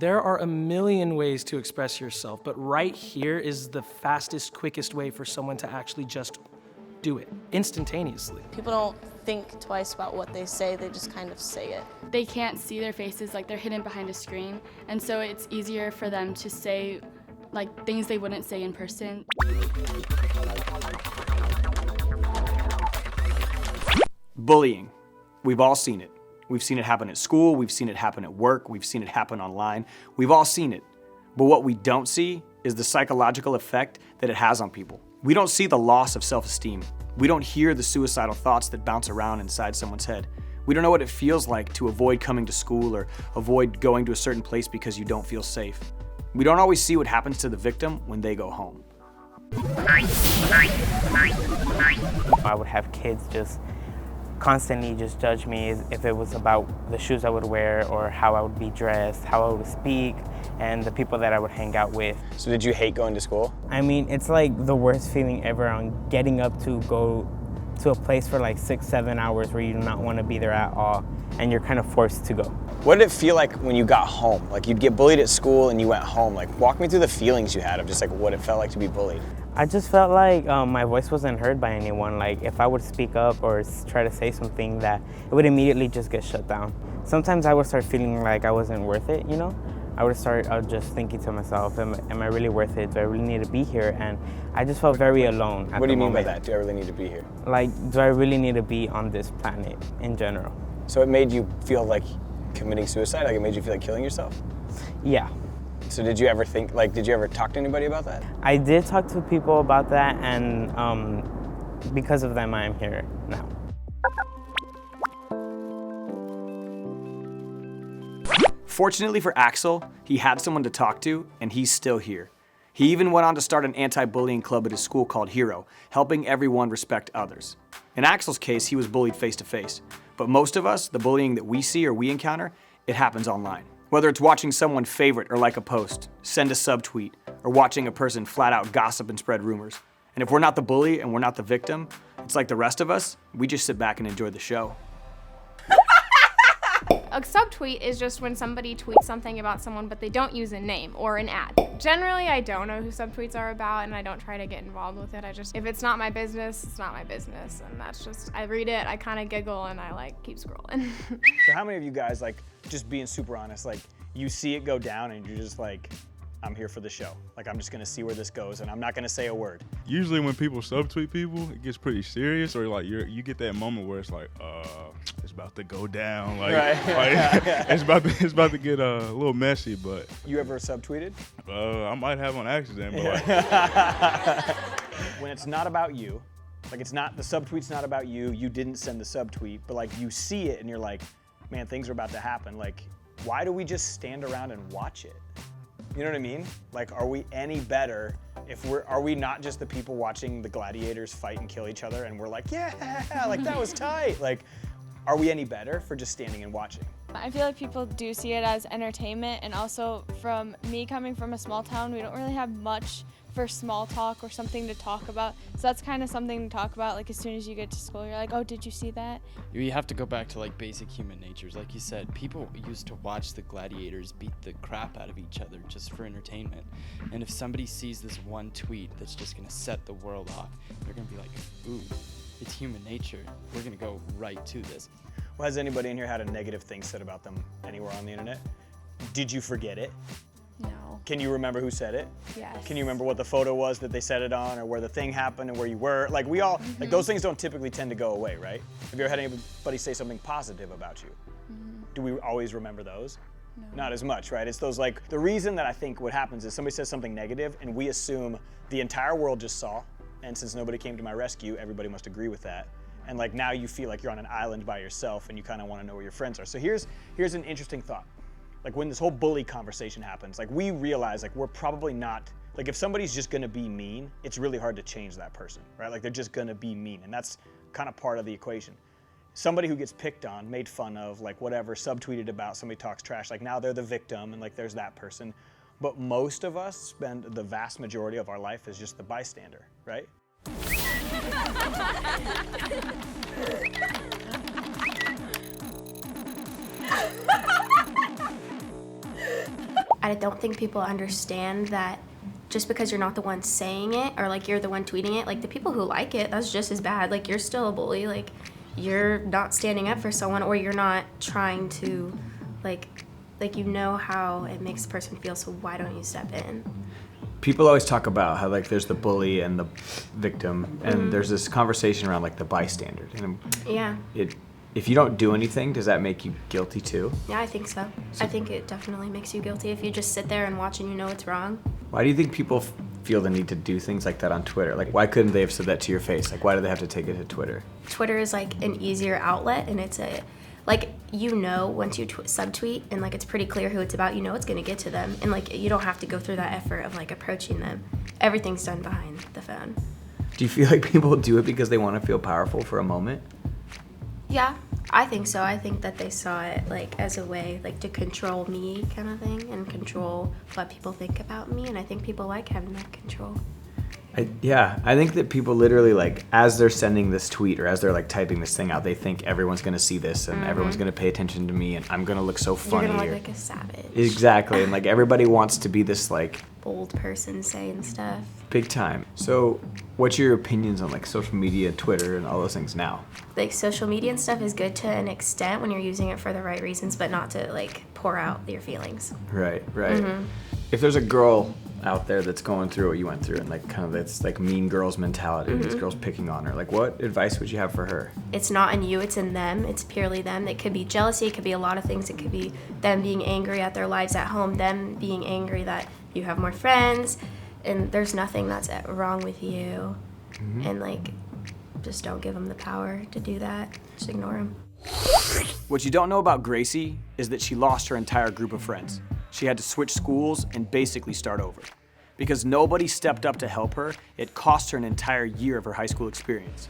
There are a million ways to express yourself, but right here is the fastest, quickest way for someone to actually just do it instantaneously. People don't think twice about what they say, they just kind of say it. They can't see their faces, like they're hidden behind a screen, and so it's easier for them to say like things they wouldn't say in person. Bullying. We've all seen it. We've seen it happen at school, we've seen it happen at work, we've seen it happen online. We've all seen it. But what we don't see is the psychological effect that it has on people. We don't see the loss of self-esteem. We don't hear the suicidal thoughts that bounce around inside someone's head. We don't know what it feels like to avoid coming to school or avoid going to a certain place because you don't feel safe. We don't always see what happens to the victim when they go home. I would have kids just constantly just judge me if it was about the shoes I would wear or how I would be dressed, how I would speak, and the people that I would hang out with. So did you hate going to school? I mean, it's like the worst feeling ever on getting up to go to a place for like 6-7 hours where you do not want to be there at all, and you're kind of forced to go. What did it feel like when you got home? Like you'd get bullied at school and you went home. Like walk me through the feelings you had of just like what it felt like to be bullied. I just felt like my voice wasn't heard by anyone. Like if I would speak up or try to say something, that it would immediately just get shut down. Sometimes I would start feeling like I wasn't worth it, you know? I would start just thinking to myself, am I really worth it? Do I really need to be here? And I just felt very alone at What do you the mean by moment. that? Do I really need to be here? Like, do I really need to be on this planet in general? So it made you feel like committing suicide? Like it made you feel like killing yourself? Yeah. So did you ever think, like, did you ever talk to anybody about that? I did talk to people about that, and because of them, I am here now. Fortunately for Axel, he had someone to talk to, and he's still here. He even went on to start an anti-bullying club at his school called Hero, helping everyone respect others. In Axel's case, he was bullied face-to-face. But most of us, the bullying that we see or we encounter, it happens online. Whether it's watching someone favorite or like a post, send a subtweet, or watching a person flat out gossip and spread rumors. And if we're not the bully and we're not the victim, it's like the rest of us, we just sit back and enjoy the show. A subtweet is just when somebody tweets something about someone but they don't use a name or an ad. Generally, I don't know who subtweets are about and I don't try to get involved with it. If it's not my business, it's not my business. And that's just, I read it, I kind of giggle and I like keep scrolling. So how many of you guys, like, just being super honest, like, you see it go down and you're just like, I'm here for the show. Like, I'm just gonna see where this goes and I'm not gonna say a word. Usually when people subtweet people, it gets pretty serious, or like you get that moment where it's like, it's about to go down. Like, Right. It's about to get a little messy, but. You ever subtweeted? I might have on accident, but like. When it's not about you, like it's not, the subtweet's not about you, you didn't send the subtweet, but like you see it and you're like, man, things are about to happen. Like, why do we just stand around and watch it? You know what I mean? Like, are we any better if are we not just the people watching the gladiators fight and kill each other and we're like, yeah, like that was tight. Like, are we any better for just standing and watching? I feel like people do see it as entertainment, and also from me coming from a small town, we don't really have much for small talk or something to talk about. So that's kind of something to talk about. Like as soon as you get to school, you're like, oh, did you see that? You have to go back to like basic human natures. Like you said, people used to watch the gladiators beat the crap out of each other just for entertainment. And if somebody sees this one tweet that's just gonna set the world off, they're gonna be like, ooh, it's human nature. We're gonna go right to this. Well, has anybody in here had a negative thing said about them anywhere on the internet? Did you forget it? No. Can you remember who said it? Yes. Can you remember what the photo was that they said it on, or where the thing happened and where you were? Like we all, like those things don't typically tend to go away, right? Have you ever had anybody say something positive about you? Do we always remember those? No. Not as much, right? It's those like, the reason that I think what happens is somebody says something negative and we assume the entire world just saw, and since nobody came to my rescue, everybody must agree with that. And like now you feel like you're on an island by yourself and you kind of want to know where your friends are. So here's an interesting thought. Like when this whole bully conversation happens, like we realize like we're probably not, like if somebody's just gonna be mean, it's really hard to change that person, right? Like they're just gonna be mean, and that's kind of part of the equation. Somebody who gets picked on, made fun of, like whatever, subtweeted about, somebody talks trash, like now they're the victim and like there's that person. But most of us spend the vast majority of our life as just the bystander, right? I don't think people understand that just because you're not the one saying it or like you're the one tweeting it, like the people who like it, that's just as bad. Like you're still a bully. Like you're not standing up for someone, or you're not trying to like you know how it makes the person feel, so why don't you step in? People always talk about how like there's the bully and the victim, and there's this conversation around like the bystander. And Yeah. If you don't do anything, does that make you guilty too? Yeah, I think so. I think it definitely makes you guilty if you just sit there and watch and you know it's wrong. Why do you think people feel the need to do things like that on Twitter? Like, why couldn't they have said that to your face? Like, why do they have to take it to Twitter? Twitter is like an easier outlet, and it's like, you know, once you subtweet and like it's pretty clear who it's about, you know it's gonna get to them, and like you don't have to go through that effort of like approaching them. Everything's done behind the phone. Do you feel like people do it because they want to feel powerful for a moment? Yeah, I think so. I think that they saw it like as a way like to control me kind of thing, and control what people think about me, and I think people like having that control. I think that people literally like, as they're sending this tweet or as they're like typing this thing out, they think everyone's gonna see this and everyone's gonna pay attention to me and I'm gonna look so funny. You're gonna look like a savage. Exactly, and like everybody wants to be this like Bold person saying stuff. big time. So what's your opinions on like social media, Twitter, and all those things now? Like social media and stuff is good to an extent when you're using it for the right reasons, but not to like pour out your feelings. Right. If there's a girl out there that's going through what you went through and like kind of this like mean girls mentality, these girls picking on her, like what advice would you have for her? It's not in you, it's in them. It's purely them. It could be jealousy, it could be a lot of things. It could be them being angry at their lives at home, them being angry that you have more friends, and there's nothing that's wrong with you. And like, just don't give them the power to do that. Just ignore them. What you don't know about Gracie is that she lost her entire group of friends. She had to switch schools and basically start over. Because nobody stepped up to help her, it cost her an entire year of her high school experience.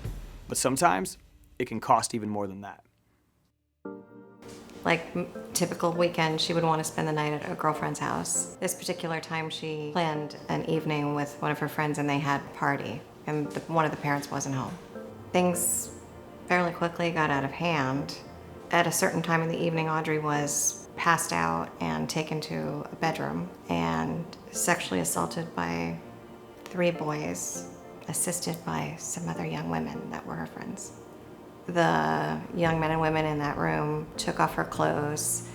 But sometimes, it can cost even more than that. Like typical weekend, she would want to spend the night at a girlfriend's house. This particular time, she planned an evening with one of her friends and they had a party, and one of the parents wasn't home. Things fairly quickly got out of hand. At a certain time in the evening, Audrey was passed out and taken to a bedroom and sexually assaulted by 3 boys, assisted by some other young women that were her friends. The young men and women in that room took off her clothes,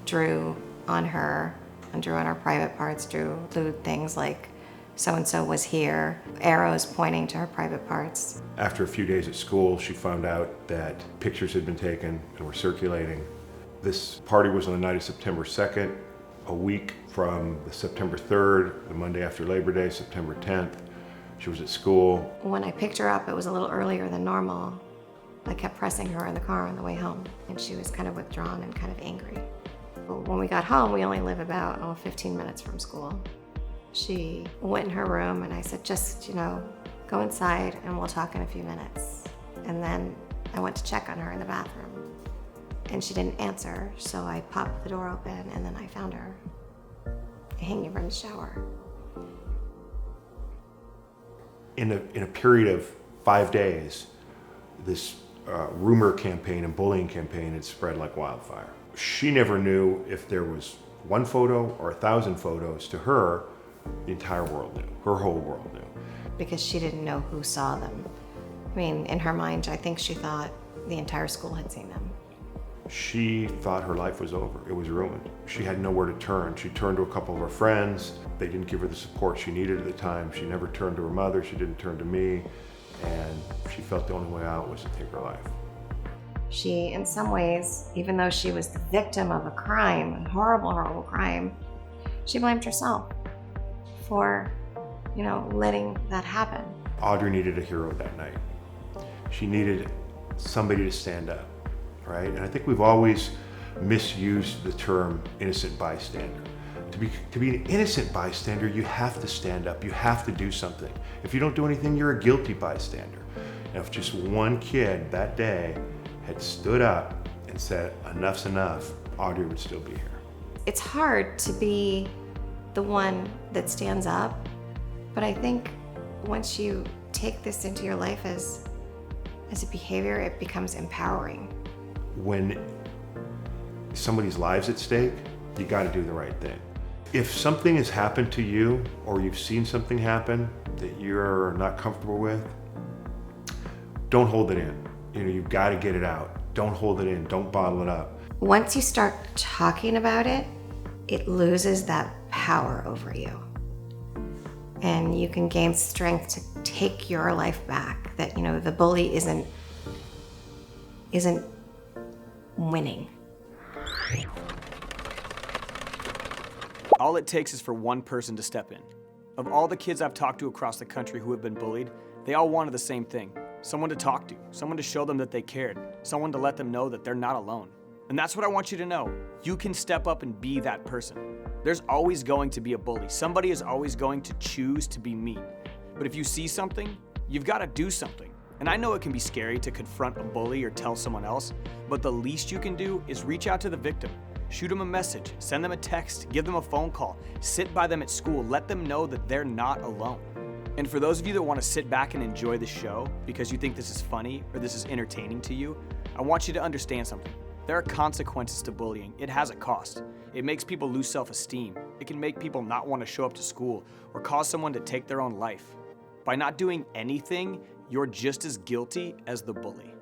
drew on her, and drew on her private parts, drew lewd things like so-and-so was here, arrows pointing to her private parts. After a few days at school, she found out that pictures had been taken and were circulating. This party was on the night of September 2nd, a week from the September 3rd, the Monday after Labor Day, September 10th. She was at school. When I picked her up, it was a little earlier than normal. I kept pressing her in the car on the way home, and she was kind of withdrawn and kind of angry. But when we got home, we only live about 15 minutes from school. She went in her room and I said, just, go inside and we'll talk in a few minutes. And then I went to check on her in the bathroom and she didn't answer. So I popped the door open and then I found her hanging from the shower. In a period of 5 days, this rumor campaign and bullying campaign had spread like wildfire. She never knew if there was 1 photo or 1,000 photos. To her, the entire world knew. Her whole world knew. Because she didn't know who saw them. I mean, in her mind, I think she thought the entire school had seen them. She thought her life was over. It was ruined. She had nowhere to turn. She turned to a couple of her friends. They didn't give her the support she needed at the time. She never turned to her mother. She didn't turn to me. And she felt the only way out was to take her life. She, in some ways, even though she was the victim of a crime, a horrible, horrible crime, she blamed herself for, letting that happen. Audrey needed a hero that night. She needed somebody to stand up, right? And I think we've always misused the term innocent bystander. To be an innocent bystander, you have to stand up. You have to do something. If you don't do anything, you're a guilty bystander. And if just one kid that day had stood up and said, enough's enough, Audrey would still be here. It's hard to be the one that stands up, but I think once you take this into your life as a behavior, it becomes empowering. When somebody's life's at stake, you got to do the right thing. If something has happened to you or you've seen something happen that you're not comfortable with, don't hold it in. You've got to get it out. Don't hold it in. Don't bottle it up. Once you start talking about it, it loses that power over you. And you can gain strength to take your life back. That, the bully isn't winning. All it takes is for one person to step in. Of all the kids I've talked to across the country who have been bullied, they all wanted the same thing. Someone to talk to, someone to show them that they cared, someone to let them know that they're not alone. And that's what I want you to know. You can step up and be that person. There's always going to be a bully. Somebody is always going to choose to be mean. But if you see something, you've got to do something. And I know it can be scary to confront a bully or tell someone else, but the least you can do is reach out to the victim. Shoot them a message, send them a text, give them a phone call, sit by them at school, let them know that they're not alone. And for those of you that want to sit back and enjoy the show because you think this is funny or this is entertaining to you, I want you to understand something. There are consequences to bullying. It has a cost. It makes people lose self-esteem. It can make people not want to show up to school or cause someone to take their own life. By not doing anything, you're just as guilty as the bully.